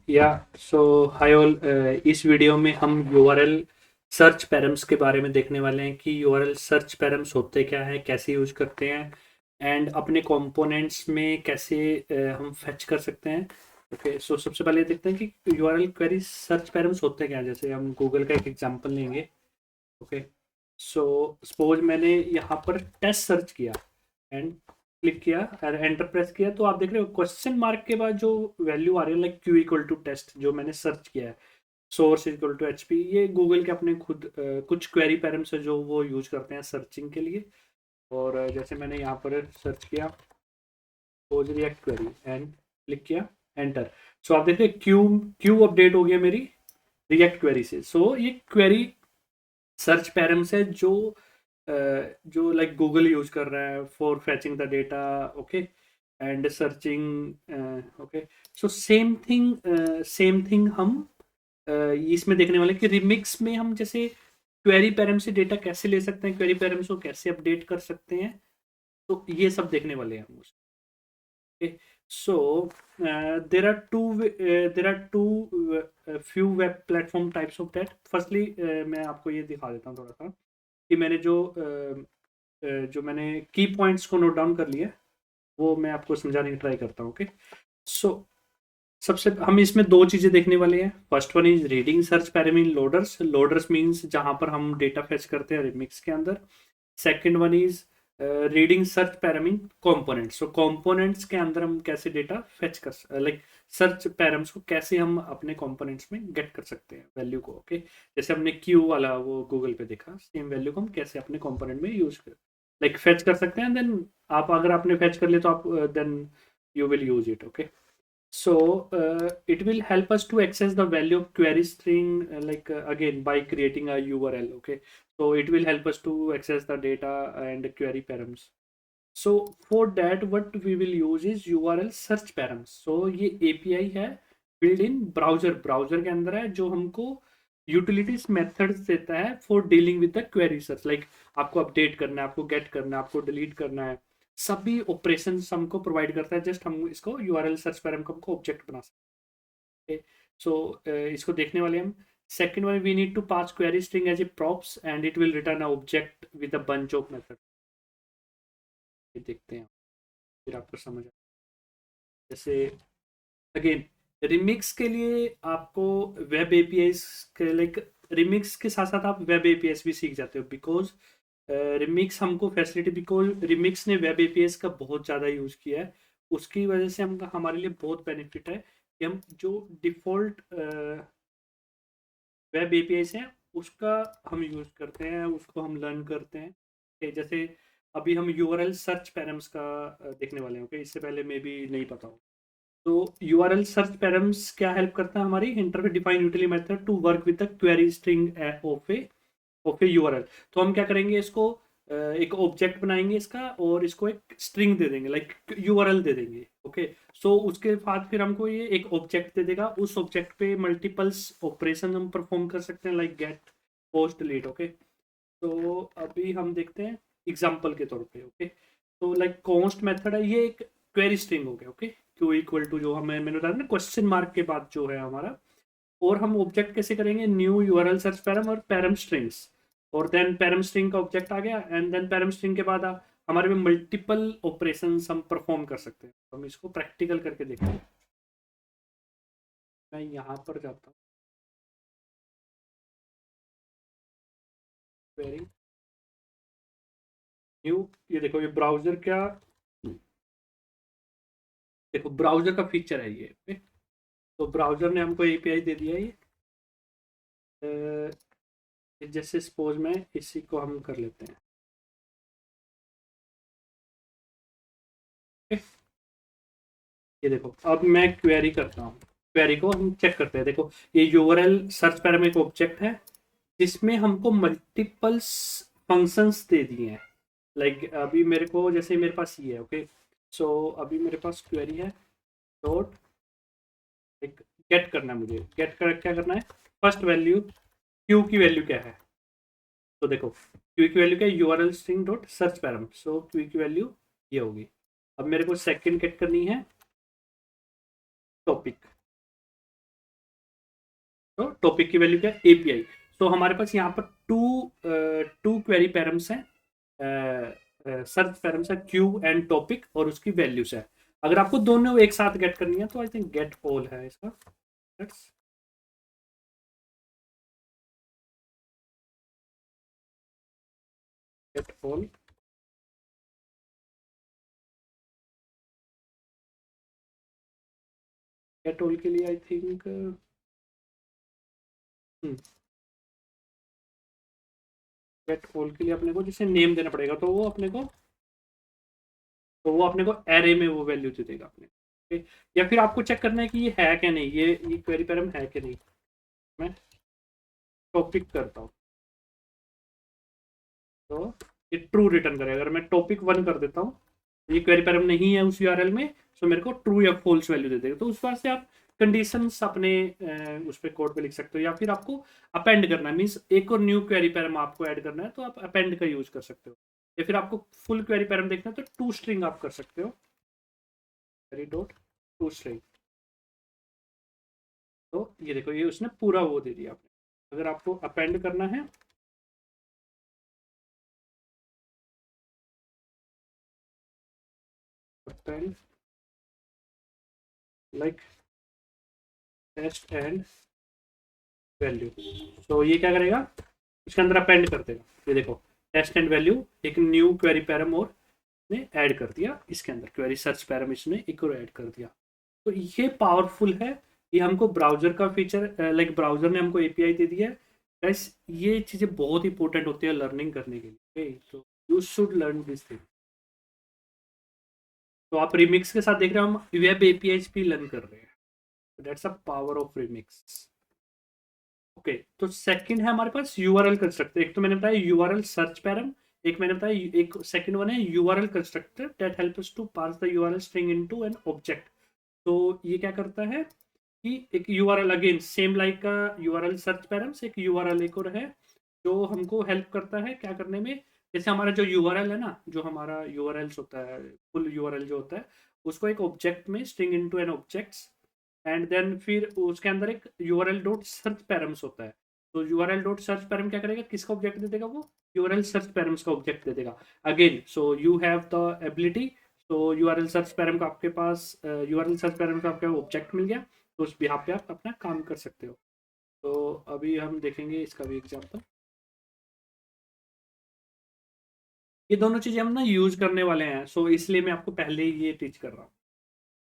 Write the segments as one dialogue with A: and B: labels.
A: या सो hi all. इस video में हम यूआरएल सर्च पैरम्स के बारे में देखने वाले हैं कि यूआरएल सर्च पैरम्स होते क्या हैं, कैसे यूज करते हैं एंड अपने कंपोनेंट्स में कैसे हम फेच कर सकते हैं। ओके, सो सबसे पहले देखते हैं कि यूआरएल क्वेरी सर्च पैरम्स होते क्या हैं। जैसे हम गूगल का एक एग्जांपल लेंगे। ओके, सो सपोज मैंने यहाँ पर टेस्ट सर्च किया एंड क्लिक किया और एंटर प्रेस किया, तो आप देख रहे हो क्वेश्चन मार्क के बाद जो वैल्यू आ रही है, like q equal to test, जो मैंने सर्च किया है, सोर्स इक्वल टू एचपी, ये गूगल के अपने खुद कुछ क्वेरी पैरम्स है जो वो यूज करते हैं सर्चिंग के लिए। और जैसे मैंने यहाँ पर सर्च किया pose react query and click किया एंटर। सो आप देख रहे क्यू क्यू अपडेट हो गया मेरी रिएक्ट क्वेरी से। सो ये क्वेरी सर्च पैरम्स है जो लाइक गूगल यूज कर रहा है for फैचिंग the data. Okay, and searching. Okay, so same thing हम इसमें देखने वाले हैं कि रिमिक्स में हम जैसे क्वेरी पैरम से डेटा कैसे ले सकते हैं, क्वेरी पैरम्स को कैसे अपडेट कर सकते हैं, तो ये सब देखने वाले हैं हम। Okay, so there are two few web platform types of that. Firstly, मैं आपको ये दिखा देता हूँ थोड़ा सा कि मैंने जो मैंने की पॉइंट्स को नोट डाउन कर लिया, वो मैं आपको समझाने की ट्राई करता हूँ। ओके, सो सबसे हम इसमें दो चीज़ें देखने वाले हैं। First one is reading search params in loaders. Loaders means जहाँ पर हम डेटा फेच करते हैं रिमिक्स के अंदर। Second one is reading search params in components. So components के अंदर हम कैसे डेटा फेच कर, लाइक सर्च पैरम्स को कैसे हम अपने कंपोनेंट्स में गेट कर सकते हैं वैल्यू को। ओके, जैसे हमने क्यू वाला वो गूगल पे देखा, सेम वैल्यू को हम कैसे अपने कंपोनेंट में यूज कर, लाइक फेच कर सकते हैं। देन आप अगर आपने फेच कर लिया तो आप then you will use it. Okay, so it will help us to access the value of query string, again by creating a URL. Okay, so it will help us to access the data and query params. So for that what we will use is URL search params. So ये API है built in browser के अंदर है, जो हमको utilities methods देता है for dealing with the query search. Like आपको अपडेट करना है, आपको गेट करना है, आपको डिलीट करना है, सभी ऑपरेशन हमको प्रोवाइड करता है। जस्ट हम इसको यूआरएल सर्च पर हमको ऑब्जेक्ट बना सकते हैं। सो इसको देखने वाले हम। Second one, we need to pass query string as a props and it will return a object with a bunch of method. ये देखते हैं, फिर आपको समझ आए। जैसे अगेन रिमिक्स के लिए आपको वेब एपीआईज के, लाइक रिमिक्स के साथ साथ आप वेब एपीआईज भी सीख जाते हो, बिकॉज रिमिक्स हमको फैसिलिटी, बिकॉज रिमिक्स ने वेब एपीआईज का बहुत ज़्यादा यूज़ किया है। उसकी वजह से हम हमारे लिए बहुत बेनिफिट है कि हम जो डिफ़ॉल्ट वेब एपीआईज हैं उसका हम यूज़ करते हैं, उसको हम लर्न करते हैं। जैसे अभी हम यूआरएल सर्च पैरम्स का देखने वाले हैं। ओके, इससे पहले मे बी नहीं पता हो। तो यूआरएल सर्च पैरम्स क्या हेल्प करता है हमारी interface define utility method to work with the query string of a URL. तो हम क्या करेंगे, इसको एक ऑब्जेक्ट बनाएंगे इसका और इसको एक स्ट्रिंग दे देंगे, लाइक यूआरएल दे देंगे। ओके, सो उसके बाद फिर हमको ये एक ऑब्जेक्ट दे देगा। उस ऑब्जेक्ट पे मल्टीपल्स ऑपरेशन हम परफॉर्म कर सकते हैं, like get, post, delete. Okay, तो अभी हम देखते हैं एग्जाम्पल के तौर पे। ओके, तो लाइक कॉन्स्ट मेथड है, ये एक क्वेरी स्ट्रिंग हो गया। ओके, क्यू इक्वल टू जो हमें मैंने बताया ना क्वेश्चन मार्क के बाद जो है हमारा। और हम ऑब्जेक्ट कैसे करेंगे, न्यू यूआरएल सर्च पैरम और पैरम स्ट्रिंग्स, और देन पैरम स्ट्रिंग का ऑब्जेक्ट आ गया एंड देन पैरम स्ट्रिंग के बाद हमारे में मल्टीपल ऑपरेशन हम परफॉर्म कर सकते हैं। तो हम इसको प्रैक्टिकल करके देखते हैं। मैं यहाँ पर जाता हूँ, क्वेरी न्यू, ये देखो ये ब्राउजर क्या, देखो ब्राउजर का फीचर है ये। okay? तो ब्राउजर ने हमको एपीआई दे दिया है ये। जैसे सपोज में इसी को हम कर लेते हैं। okay? ये देखो अब मैं क्वेरी करता हूँ, क्वेरी को हम चेक करते हैं। देखो ये यूआरएल सर्च पैरम एक ऑब्जेक्ट है जिसमें हमको मल्टीपल्स फंक्शंस दे दिए हैं। लाइक अभी मेरे को, जैसे मेरे पास ये है। ओके, सो अभी मेरे पास क्वेरी है डॉट, एक गेट करना है मुझे। गेट कर क्या करना है, फर्स्ट वैल्यू क्यू की वैल्यू क्या है। तो देखो क्यू की वैल्यू क्या है, URL string dot search param. So q की वैल्यू ये होगी। अब मेरे को सेकंड गेट करनी है टॉपिक। तो टॉपिक की वैल्यू क्या है, एपीआई। तो हमारे पास यहाँ पर टू क्वेरी पैरम्स हैं, सर्च पैरम्स है, क्यू एंड टॉपिक, और उसकी वैल्यूज है। अगर आपको दोनों एक साथ गेट करनी है तो आई थिंक गेट ऑल है इसका। Let's get all. Get all के लिए आई थिंक गेट ऑल के लिए अपने को जैसे नेम देना पड़ेगा, तो वो अपने को एरे में वो वैल्यू दे देगा अपने। okay? या फिर आपको चेक करना है कि ये है क्या नहीं, ये क्वेरी पैरम है कि नहीं। मैं टॉपिक करता हूँ तो ये ट्रू रिटर्न करेगा। अगर मैं टॉपिक 1 कर देता हूँ, ये क्वेरी पैरम नहीं है उस यूआरएल में, तो मेरे को ट्रू या फॉल्स वैल्यू दे देगा। तो उस बार से आप कंडीशंस अपने उस पर कोड पे लिख सकते हो, या फिर आपको अपेंड करना है, मीन्स एक और न्यू क्वेरी पैरम आपको ऐड करना है तो आप अपेंड का यूज कर सकते हो। या फिर आपको फुल क्वेरी पैरम देखना है तो टू स्ट्रिंग आप कर सकते हो, क्वेरी डॉट टू स्ट्रिंग। तो ये देखो, ये उसने पूरा वो दे दिया आपने। अगर आपको अपेंड करना है, append like test and value, तो ये क्या करेगा, इसके अंदर अपेंड कर देगा। ये देखो, टेस्ट एंड वैल्यू, एक न्यू क्वेरी पैरम और ने ऐड कर दिया इसके अंदर, क्वेरी सर्च पैरम इसने एक और ऐड कर दिया। तो ये पावरफुल है। ये हमको ब्राउजर का फीचर, लाइक ब्राउजर ने हमको एपीआई दे दिया है। गाइस, ये चीज़ें बहुत इंपॉर्टेंट होती है लर्निंग करने के लिए, तो you should learn this thing. तो आप रिमिक्स के साथ देख रहे हो, हम वेब एपीआई भी लर्न कर रहे हैं। That's a power of remix. Okay, तो सेकंड है हमारे पास यूआरएल कंस्ट्रक्टर। एक तो मैंने बताया यूआरएल सर्च पैरम, एक मैंने बताया, एक सेकंड वन है URL constructor that help us to pass the URL string into an object. तो ये क्या करता है कि एक यूआरएल, अगेन सेम लाइक का यूआरएल सर्च पैरम्स, एक यूआरएल एक और है जो हमको हेल्प करता है क्या करने में। जैसे हमारा जो यूआरएल है ना, जो हमारा यूआरएल्स होता है, फुल यूआरएल जो होता है, उसको एक ऑब्जेक्ट में string into an objects, and then फिर उसके अंदर एक यूआरएल डॉट सर्च पैरम्स होता है। तो यूआरएल डॉट सर्च पैरम क्या करेगा, किसका ऑब्जेक्ट दे देगा, वो यूआरएल सर्च पैरम्स का ऑब्जेक्ट दे देगा। Again, so you have the ability, तो यूआरएल सर्च पैरम का आपके पास, यूआरएल सर्च पैरम का आपका ऑब्जेक्ट मिल गया, तो उस बिहाफ पे आप अपना काम कर सकते हो। तो अभी हम देखेंगे इसका भी एग्जांपल। ये दोनों चीज़ें हम ना यूज करने वाले हैं, सो इसलिए मैं आपको पहले ही ये टीच कर रहा हूँ।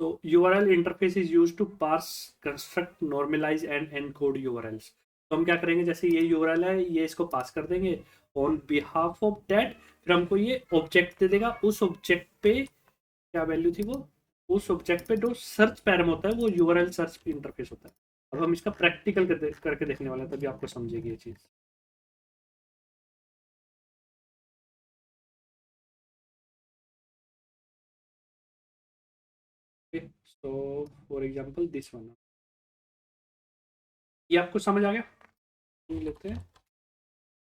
A: तो URL interface is use to parse, construct, normalise and encode URLs। तो हम क्या करेंगे, जैसे ये URL है, ये इसको पास कर देंगे ऑन बिहाफ ऑफ दैट, फिर हमको ये ऑब्जेक्ट दे देगा। उस ऑब्जेक्ट पे क्या वैल्यू थी वो, उस ऑब्जेक्ट पे जो सर्च पैरम होता है वो URL सर्च इंटरफेस होता है। अब हम इसका प्रैक्टिकल करके देखने वाले हैं, तभी आपको समझेगी ये चीज़। So for example this one, ये आपको समझ आ गया। ये लेते हैं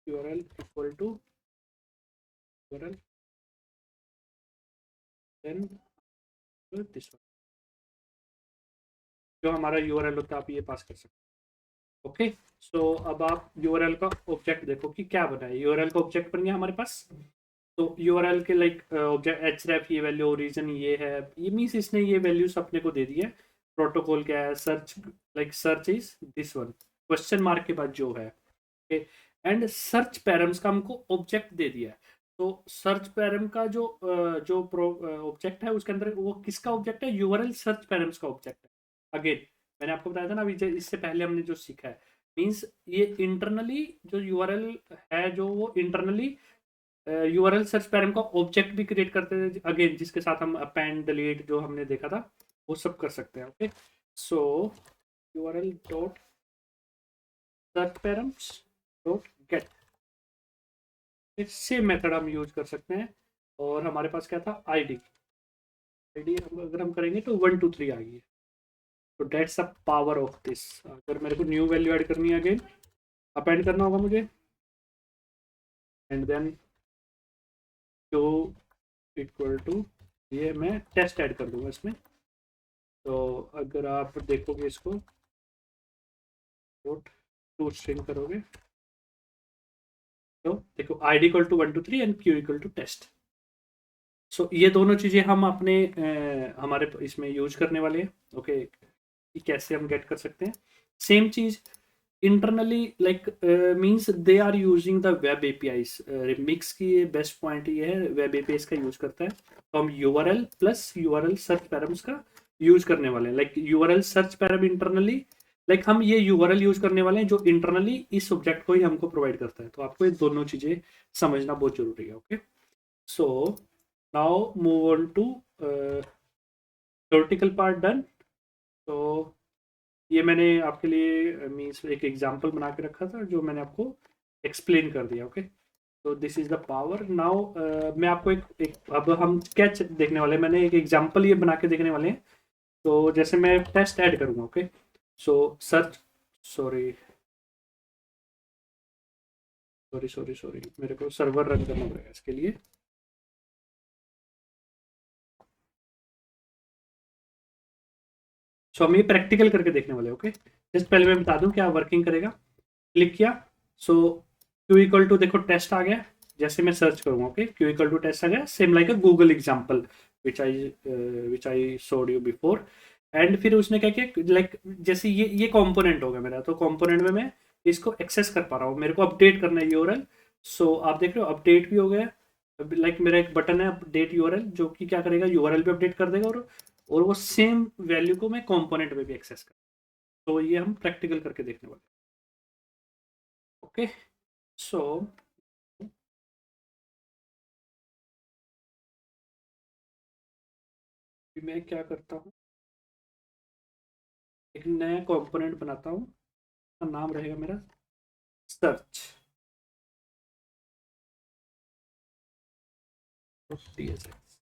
A: URL equal to URL then this one, जो हमारा यूआरएल होता है आप ये पास कर सकते हो। ओके, सो अब आप यूआरएल का ऑब्जेक्ट देखो कि क्या बना है। यूआरएल का ऑब्जेक्ट बन गया हमारे पास। तो यूआरएल के लाइक ऑब्जेक्ट href ये वैल्यू, ओरिजिन ये है, ये मीन्स इसने ये वैल्यूज अपने को दे दी है। प्रोटोकॉल क्या है, search, like search is this one, question mark के बाद जो है। ओके, एंड सर्च पैरम्स का हमको ऑब्जेक्ट दे दिया है। तो सर्च पैरम का जो ऑब्जेक्ट है उसके अंदर वो किसका ऑब्जेक्ट है, यूआरएल सर्च पैरम्स का ऑब्जेक्ट है। अगेन मैंने आपको बताया था ना अभी, इससे पहले हमने जो सीखा है, मीन्स ये इंटरनली जो यूआरएल है, जो वो इंटरनली यूआरएल सर्च पैरम का ऑब्जेक्ट भी क्रिएट करते हैं, अगेन जिसके साथ हम अपेंड डिलीट जो हमने देखा था वो सब कर सकते हैं। Okay, so URL dot search params dot get, same method हम यूज कर सकते हैं। और हमारे पास क्या था, आईडी। आईडी अगर हम करेंगे तो 1 2 3 आ गई है। तो dates a power of this. अगर मेरे को न्यू वैल्यू ऐड करनी है, अगेन अपेंड करना होगा मुझे, and then to equal to, ये मैं टेस्ट ऐड कर दूंगा इसमें। तो अगर आप देखोगे इसको, पोर्ट टू स्ट्रिंग करोगे तो देखो id equal to 123 and q equal to test. So ये दोनों चीज़ें हम अपने हमारे इसमें यूज करने वाले हैं। ओके, कि कैसे हम गेट कर सकते हैं सेम चीज़ internally, like means they are using the web APIs. Remix की ये बेस्ट पॉइंट ये है, वेब एपीआईज का यूज करता है, तो हम URL plus URL search params का यूज करने वाले हैं। Like URL search param internally, like हम ये यूआरएल यूज करने वाले हैं जो इंटरनली इस ऑब्जेक्ट को ही हमको प्रोवाइड करता है। तो आपको ये दोनों चीजें समझना बहुत जरूरी है। Okay, so now move on to theoretical part done. तो ये मैंने आपके लिए मीन्स एक एग्जांपल बना के रखा था जो मैंने आपको एक्सप्लेन कर दिया। ओके, तो this is the power now. मैं आपको एक अब हम स्केच देखने वाले हैं, मैंने एक एग्जांपल ये बना के देखने वाले हैं। तो जैसे मैं टेस्ट ऐड करूंगा। ओके, सो search, sorry sorry sorry sorry, मेरे को सर्वर रन करना पड़ेगा इसके लिए। सो हम ये प्रैक्टिकल करके देखने वाले हैं। ओके, जस्ट पहले मैं बता दूं क्या वर्किंग करेगा। क्लिक किया, सो क्यू इक्वल टू देखो टेस्ट आ गया। जैसे मैं सर्च करूंगा, okay, q equal to test आ गया, same like a Google example which I showed you before. And फिर उसने क्या किया, लाइक जैसे ये कंपोनेंट हो गया मेरा, तो कंपोनेंट में मैं इसको एक्सेस कर पा रहा हूँ, मेरे को अपडेट करना है यूआरएल। सो आप देख रहे हो अपडेट भी हो गया। लाइक मेरा एक बटन है अपडेट यूआरएल जो कि क्या करेगा, यूआरएल भी अपडेट कर देगा, और वो सेम वैल्यू को मैं कंपोनेंट में भी एक्सेस कर। तो ये हम प्रैक्टिकल करके देखने वाले। ओके, सो मैं क्या करता हूँ, एक नया कंपोनेंट बनाता हूँ, का नाम रहेगा मेरा सर्च TSX।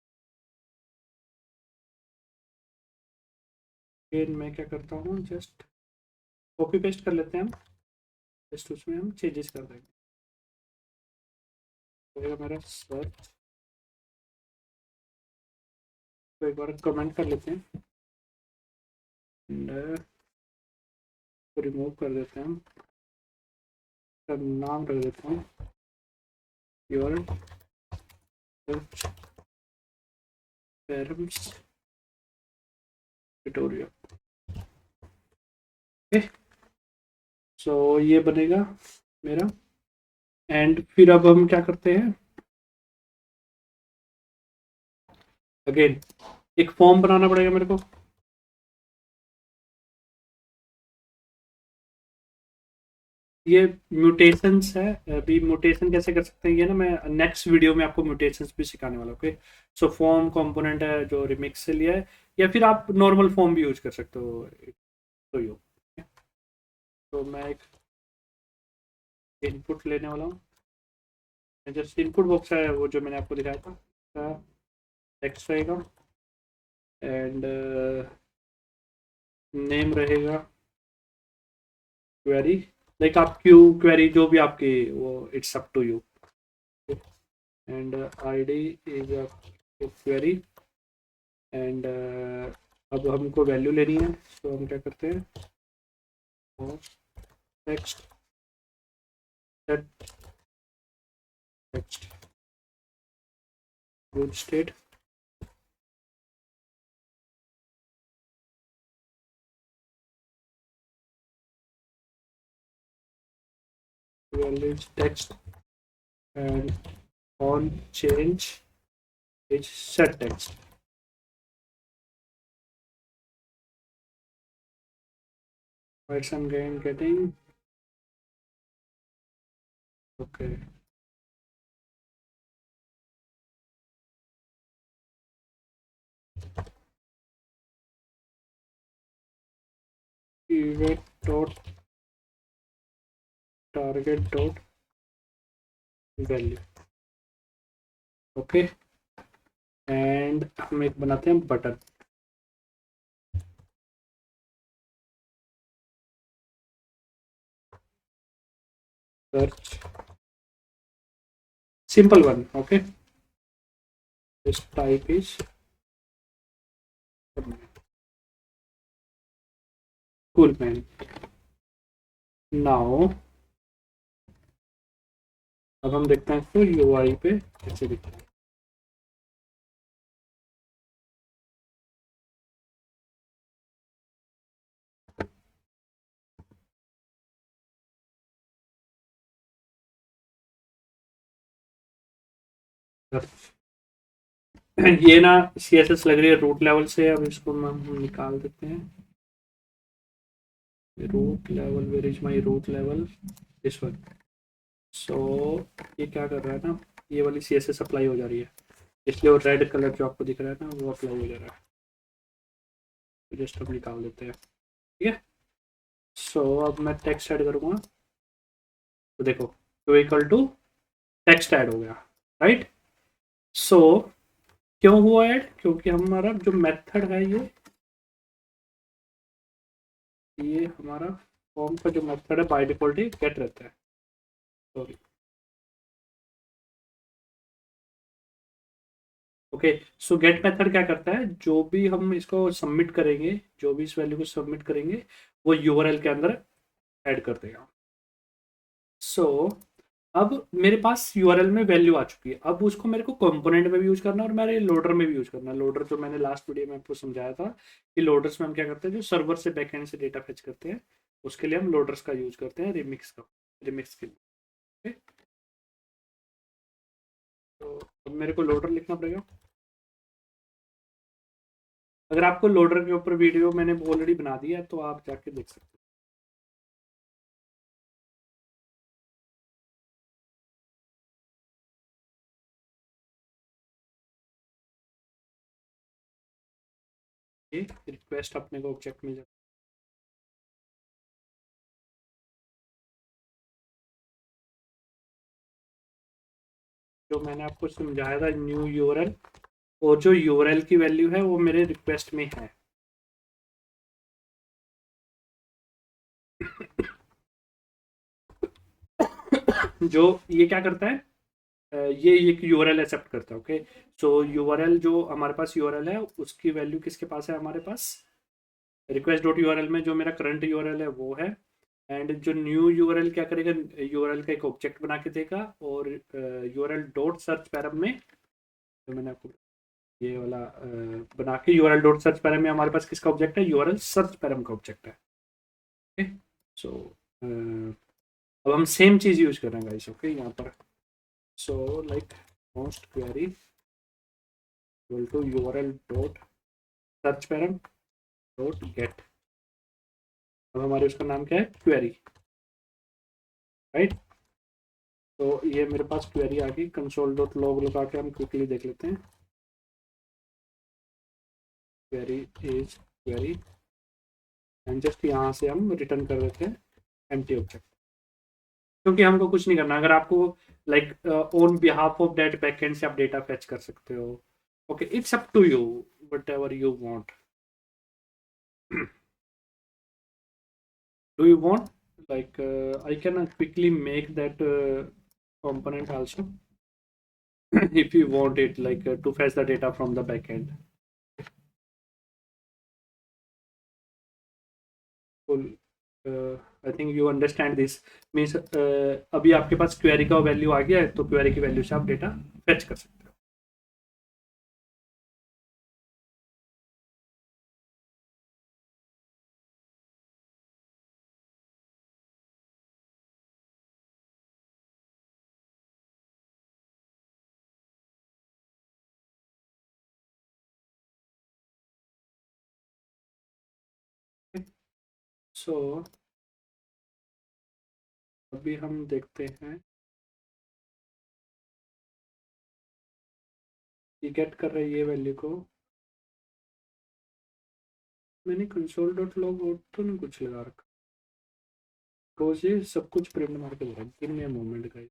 A: फिर मैं क्या करता हूँ, जस्ट कॉपी पेस्ट कर लेते हैं हम, जस्ट उसमें हम चेंजेस कर देंगे। रहेगा मेरा सर्च, तो एक बार कमेंट कर लेते हैं एंड रिमूव कर देते हैं हम, का नाम रख देता हूँ your search params tutorial. Okay, so ये बनेगा मेरा। एंड फिर अब हम क्या करते हैं, अगेन एक फॉर्म बनाना पड़ेगा मेरे को। ये म्यूटेशंस है, अभी म्यूटेशन कैसे कर सकते हैं ये ना मैं नेक्स्ट वीडियो में आपको म्यूटेशंस भी सिखाने वाला हूँ। ओके, सो फॉर्म कंपोनेंट है जो रिमिक्स से लिया है, या फिर आप नॉर्मल फॉर्म भी यूज कर सकते हो, तो यो। तो मैं एक इनपुट लेने वाला हूँ, जस्ट इनपुट बॉक्स है वो जो मैंने आपको दिखाया था, टेक्स्ट रहेगा एंड नेम रहेगा क्वेरी, लाइक आप क्यू क्वेरी जो भी आपकी वो it's up to you. And ID is a query and अब हमको वैल्यू लेनी है, तो हम क्या करते हैं, text text good state value text and on change is set text. What's I'm getting, okay, event dot target dot value। Okay, and हम एक बनाते हैं button search, simple one. Okay, this type is cool man। Now अब हम देखते हैं इसको UI पे कैसे दिखता है। ये ना CSS लग रही है रूट लेवल से, अब इसको हम निकाल देते हैं। Root level, where is my root level, this one. So ये क्या कर रहा है ना, ये वाली CSS अप्लाई हो जा रही है, इसलिए वो रेड कलर जो आपको दिख रहा है ना वो अप्लाई हो जा रहा है। तो जस्ट हम निकाल देते हैं, ठीक है। सो अब मैं टेक्स्ट ऐड करूँगा, तो देखो to equal to text add हो गया, राइट। सो क्यों हुआ ऐड, क्योंकि हमारा जो मेथड है ये हमारा फॉर्म का जो मेथड है बाय डिफॉल्ट ही गेट रहता है, सॉरी। ओके, सो गेट मेथड क्या करता है, जो भी हम इसको सबमिट करेंगे, जो भी इस वैल्यू को सबमिट करेंगे वो यूआरएल के अंदर ऐड कर देगा। सो अब मेरे पास यूआरएल में वैल्यू आ चुकी है, अब उसको मेरे को कंपोनेंट में भी यूज करना है और मेरे लोडर में भी यूज करना है। लोडर जो मैंने लास्ट वीडियो में आपको समझाया था कि लोडर्स में हम क्या करते हैं, जो सर्वर से बैकएंड से डेटा फेच करते हैं, उसके लिए हम लोडर्स का यूज करते हैं रिमिक्स के लिए। okay? तो अब मेरे को लोडर लिखना पड़ेगा। अगर आपको लोडर के ऊपर वीडियो मैंने ऑलरेडी बना दिया है तो आप जाके देख सकते हो। ये रिक्वेस्ट अपने को ऑब्जेक्ट मिल जाए, जो मैंने आपको समझाया था न्यू यूआरएल, और जो यूआरएल की वैल्यू है वो मेरे रिक्वेस्ट में है। जो ये क्या करता है, ये एक यूआरएल एक्सेप्ट करता है। ओके, सो यूआरएल जो हमारे पास यूआरएल है उसकी वैल्यू किसके पास है, हमारे पास रिक्वेस्ट डॉट यूआरएल में जो मेरा करंट यूआरएल है वो है। एंड जो न्यू यूआरएल क्या करेगा, यूआरएल का एक ऑब्जेक्ट बना के देगा, और यूआरएल डॉट सर्च पैरम में जो मैंने आपको ये वाला बना के यूआरएल डॉट सर्च पैरम में हमारे पास किसका ऑब्जेक्ट है, यूआरएल सर्च पैरम का ऑब्जेक्ट है। ओके, सो अब हम सेम चीज यूज कर रहे हैं गाइस, ओके यहाँ पर। So like most query equal to URL dot search param dot get. अब हमारे उसका नाम क्या है, क्वेरी, राइट। तो ये मेरे पास क्वेरी आ गई, कंसोल डॉट लॉग लगा के हम क्विकली देख लेते हैं। Query is query, and just यहाँ से हम रिटर्न कर देते हैं एम्प्टी ऑब्जेक्ट, क्योंकि हमको कुछ नहीं करना। अगर आपको like on behalf of that backend से आप डेटा फेच कर सकते हो। Okay, it's up to you, whatever you want. Do you want, like I can quickly make that component also if you want it, like to fetch the data from the backend. Cool. I think you understand this means अभी आपके पास query का value आ गया है, तो query की value से आप data fetch कर सकते हो। सो अभी हम देखते हैं कि गेट कर रही है वैल्यू को। मैंने कंसोल डॉट लॉग आउट तो नहीं कुछ लगा रखा, रोज ये सब कुछ प्रिंट मार के दे रहा है। गिव मी अ मोमेंट का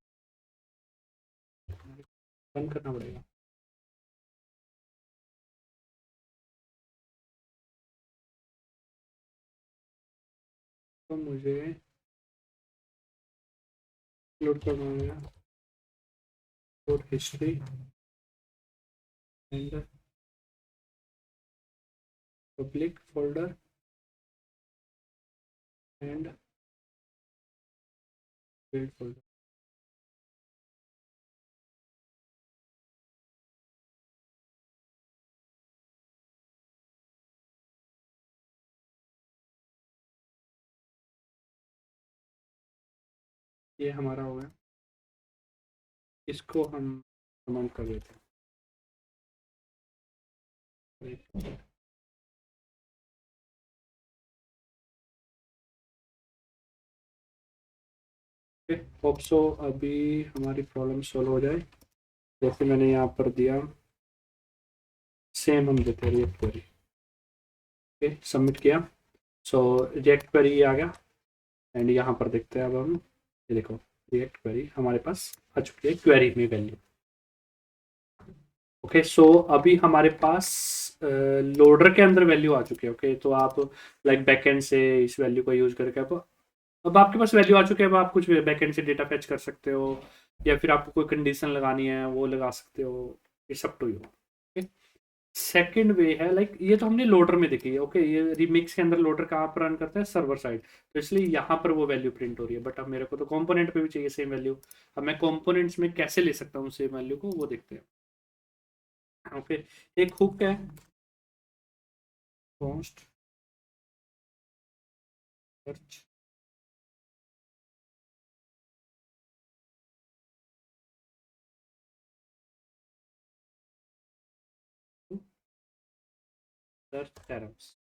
A: बंद करना पड़ेगा। तो मुझे लोड करना होगा और history and public folder and wait folder. ये हमारा हो गया, इसको हम कमेंट कर देते हैं। होप सो अभी हमारी प्रॉब्लम सॉल्व हो जाए। जैसे मैंने यहाँ पर दिया, सेम हम देते हैं रिएक्ट क्वेरी। ओके, सबमिट किया। सो रिएक्ट क्वेरी आ गया। एंड यहाँ पर देखते हैं अब हम, ये देखो रिएक्ट क्वेरी हमारे पास आ चुकी है क्वेरी में वैल्यू। ओके, सो अभी हमारे पास लोडर के अंदर वैल्यू आ चुकी है। ओके, तो आप लाइक बैकएंड से इस वैल्यू को यूज करके अब आपके पास वैल्यू आ चुकी है। अब आप कुछ बैकएंड से डेटा फेच कर सकते हो, या फिर आपको कोई कंडीशन लगानी है वो लगा सकते हो। It's up to you. Okay, second way है लाइक, ये तो हमने लोडर में देखी है। ओके, ये रिमिक्स के अंदर लोडर कहाँ पर रन करता है, सर्वर साइड, तो इसलिए यहाँ पर वो वैल्यू प्रिंट हो रही है। बट अब मेरे को तो कंपोनेंट पे भी चाहिए सेम वैल्यू। अब मैं कंपोनेंट्स में कैसे ले सकता हूँ सेम वैल्यू को, वो देखते हैं। ओके, एक हुक है, पोस्ट सर्च, सर्च पैरम्स।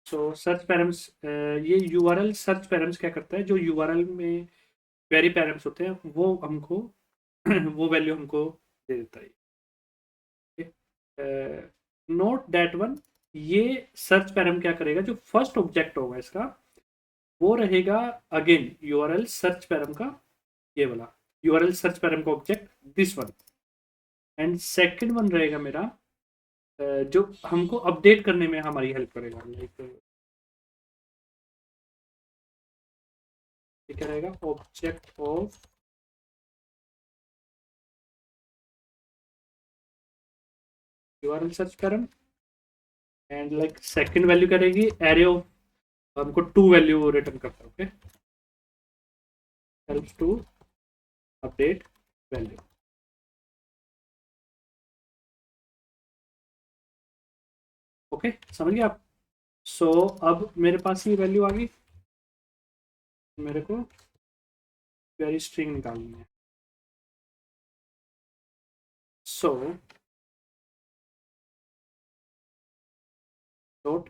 A: सो सर्च पैरम्स, ये यूआरएल सर्च पैरम्स क्या करता है, जो यूआरएल में क्वेरी पैरम्स होते हैं वो हमको वो वैल्यू हमको दे देता है। नोट दैट वन, ये सर्च पैरम क्या करेगा, जो फर्स्ट ऑब्जेक्ट होगा इसका वो रहेगा अगेन यूआरएल सर्च पैरम का, ये वाला यूआरएल सर्च पैरम का object, this one. And second one रहेगा मेरा, जो हमको अपडेट करने में हमारी हेल्प करेगा। लाइक ये क्या रहेगा, object of URL search param. And like second value क्या रहेगी, एरे ऑफ, हमको टू वैल्यू रिटर्न करता है। Okay, helps to update value. Okay, समझ गए आप। सो अब मेरे पास ये वैल्यू आ गई, मेरे को क्वेरी स्ट्रिंग निकालनी है। सो डॉट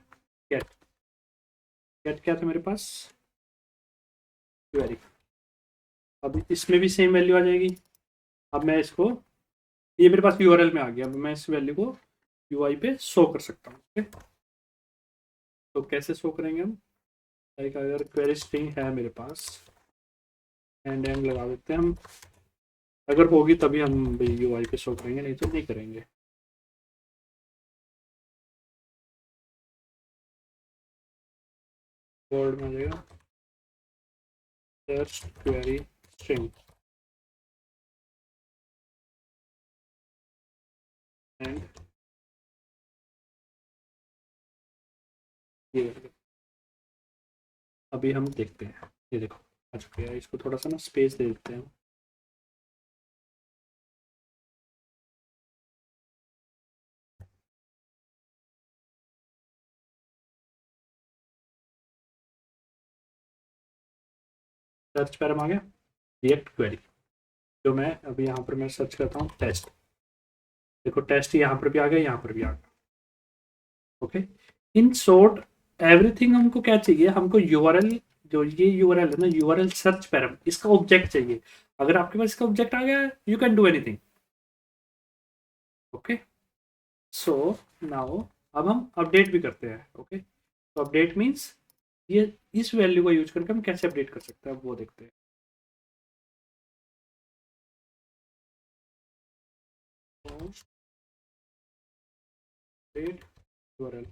A: गेट, गेट क्या था मेरे पास, क्वेरी। अब इसमें भी सेम वैल्यू आ जाएगी। अब मैं इसको, ये मेरे पास यूआरएल में आ गया, अब मैं इस वैल्यू को यूआई पे शो कर सकता हूँ। ओके, तो कैसे शो करेंगे हम, लाइक अगर क्वेरी स्ट्रिंग है मेरे पास, एंड एंड लगा देते हैं हम, अगर होगी तभी हम यूआई पे शो करेंगे, नहीं तो नहीं करेंगे। वर्ड में आ जाएगा सर्च क्वेरी स्ट्रिंग, एंड ये अभी हम देखते हैं। ये देखो आ चुके हैं, इसको थोड़ा सा ना स्पेस दे देते हैं। सर्च पैरम आ गया, रिएक्ट क्वेरी, जो मैं अभी यहाँ पर मैं सर्च करता हूँ टेस्ट। देखो टेस्ट यहाँ पर भी आ गया, यहाँ पर भी आ गया। ओके, इन शॉर्ट एवरीथिंग हमको क्या चाहिए, हमको यूआरएल, जो ये यूआरएल है ना, यूआरएल सर्च पैरम, इसका ऑब्जेक्ट चाहिए। अगर आपके पास इसका ऑब्जेक्ट आ गया, you can do anything. Okay, so now अब हम अपडेट भी करते हैं। ओके, तो अपडेट मीन्स ये इस वैल्यू को यूज करके हम कैसे अपडेट कर सकते हैं, अब वो देखते हैं। अपडेट यूआरएल,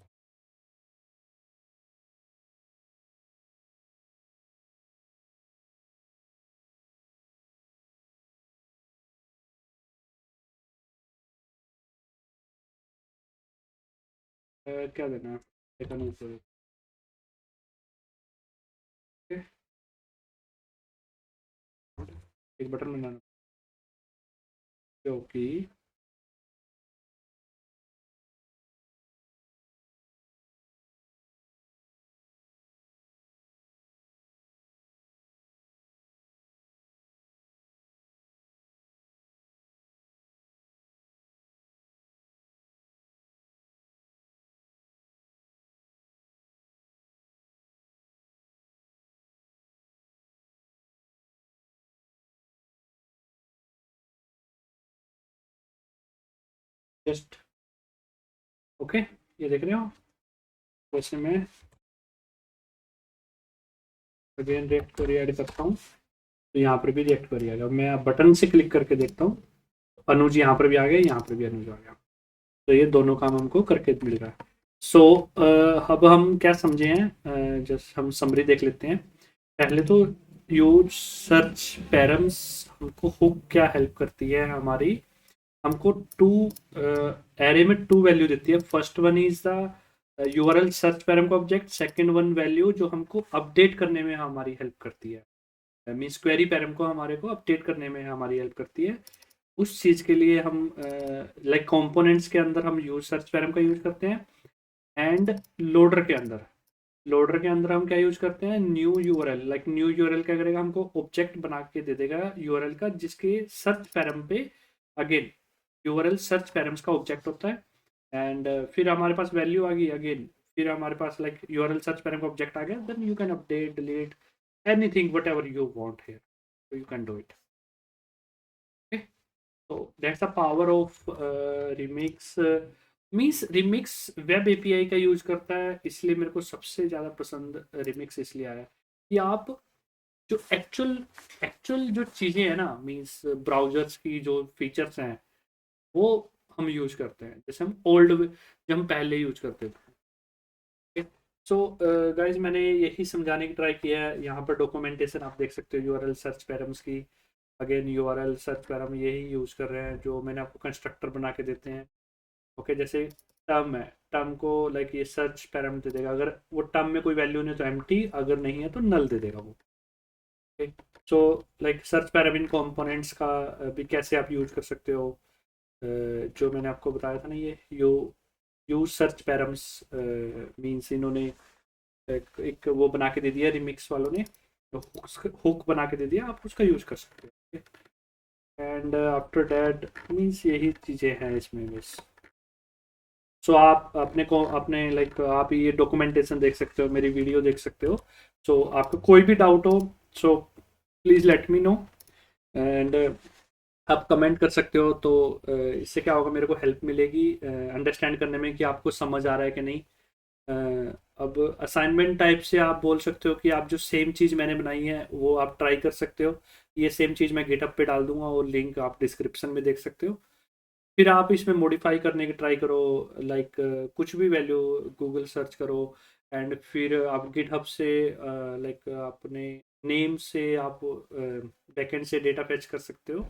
A: क्या देना है, देखा नहीं, एक बटन बनाना क्योंकि जस्ट ओके, ये देख रहे हो। वैसे मैं अगेन रिएक्ट क्वेरी ऐड करता हूँ तो यहाँ पर भी रिएक्ट क्वेरी आ गया। मैं अब बटन से क्लिक करके देखता हूँ, अनुज यहाँ पर भी आ गया, यहाँ पर भी अनुज आ गया। तो ये दोनों काम हमको करके मिल रहा है। सो अब हम क्या समझे हैं, जस्ट हम समरी देख लेते हैं। पहले तो यूज सर्च पैरम्स हमको हुक क्या हेल्प करती है हमारी, हमको टू एरे में टू वैल्यू देती है। First one is the URL search param का ऑब्जेक्ट, सेकंड वन वैल्यू जो हमको अपडेट करने में हमारी हेल्प करती है, मीन्स क्वेरी पैरम को हमारे को अपडेट करने में हमारी हेल्प करती है। उस चीज़ के लिए हम लाइक कंपोनेंट्स के अंदर हम यूज सर्च पैरम का यूज करते हैं। एंड लोडर के अंदर हम क्या यूज करते हैं, new URL. Like new URL क्या करेगा, हमको ऑब्जेक्ट बना के दे देगा यूआरएल का, जिसके सर्च पैरम पे अगेन यूआरएल सर्च पैरम्स का ऑब्जेक्ट होता है। एंड फिर हमारे पास वैल्यू आ गई अगेन, फिर हमारे पास लाइक यूआरएल सर्च पैरम का ऑब्जेक्ट आ गया, then you can update delete anything whatever you want here, so you can do it. Okay, so that's the power of remix. Means remix web API का use करता है, इसलिए मेरे को सबसे ज़्यादा पसंद रिमिक्स इसलिए आया कि आप जो एक्चुअल एक्चुअल जो चीज़ें हैं ना, मीन्स ब्राउजर्स की जो फीचर्स हैं वो हम यूज करते हैं, जैसे हम ओल्ड जब हम पहले यूज करते थे। सो गाइज मैंने यही समझाने की ट्राई किया है। यहाँ पर डॉक्यूमेंटेशन आप देख सकते हो यूआरएल सर्च पैरम्स की। अगेन यूआरएल सर्च पैरम यही यूज कर रहे हैं जो मैंने आपको कंस्ट्रक्टर बना के देते हैं। ओके, जैसे टर्म है, टर्म को लाइक ये सर्च पैरम दे देगा, अगर वो टर्म में कोई वैल्यू नहीं है तो एम्प्टी, अगर नहीं है तो नल दे देगा वो। Okay, so like search param in components का भी कैसे आप यूज कर सकते हो, जो मैंने आपको बताया था ना, ये यूज सर्च पैरम्स मीन्स इन्होंने एक वो बना के दे दिया रिमिक्स वालों ने, हुक बना के दे दिया, आप उसका यूज कर सकते हो। एंड आफ्टर दैट मीन्स यही चीज़ें हैं इसमें बस। सो आप अपने को अपने लाइक आप ये डॉक्यूमेंटेशन देख सकते हो, मेरी वीडियो देख सकते हो। सो आपको कोई भी डाउट हो so please let me no. And आप कमेंट कर सकते हो, तो इससे क्या होगा, मेरे को हेल्प मिलेगी अंडरस्टैंड करने में कि आपको समझ आ रहा है कि नहीं। अब असाइनमेंट टाइप से आप बोल सकते हो कि आप जो सेम चीज़ मैंने बनाई है वो आप ट्राई कर सकते हो। ये सेम चीज़ मैं गिटहब पे डाल दूंगा और लिंक आप डिस्क्रिप्शन में देख सकते हो। फिर आप इसमें मॉडिफाई करने की ट्राई करो, लाइक कुछ भी वैल्यू गूगल सर्च करो। एंड फिर आप गिटहब से लाइक अपने नेम से आप बैकएंड से डेटा फैच कर सकते हो।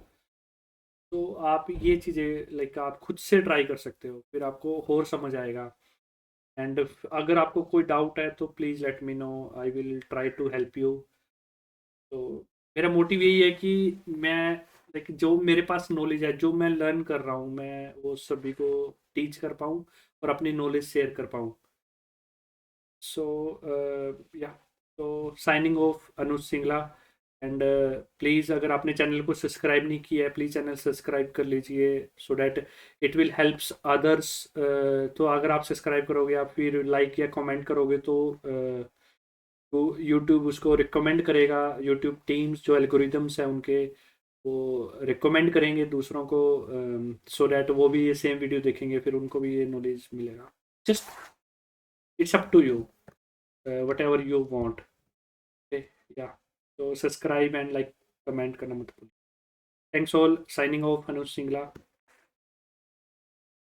A: तो आप ये चीज़ें लाइक आप खुद से ट्राई कर सकते हो, फिर आपको और समझ आएगा। एंड अगर आपको कोई डाउट है तो please let me know, I will try to help you. तो मेरा मोटिव यही है कि मैं लाइक जो मेरे पास नॉलेज है, जो मैं लर्न कर रहा हूँ, मैं वो सभी को टीच कर पाऊँ और अपनी नॉलेज शेयर कर पाऊँ। सो या, तो signing off Anuj Singla. And please अगर आपने चैनल को सब्सक्राइब नहीं किया है, प्लीज़ चैनल सब्सक्राइब कर लीजिए so that it will helps others. तो अगर आप सब्सक्राइब करोगे, आप फिर लाइक या कमेंट करोगे तो यूट्यूब उसको रिकमेंड करेगा। यूट्यूब टीम्स जो एल्गोरिदम्स हैं उनके, वो रिकमेंड करेंगे दूसरों को, सो डैट वो भी ये सेम वीडियो देखेंगे, फिर उनको भी ये नॉलेज मिलेगा। Just it's up to you, whatever you want. या, तो सब्सक्राइब एंड लाइक कमेंट करना मत भूलिए। Thanks all, signing off Anuj Singla.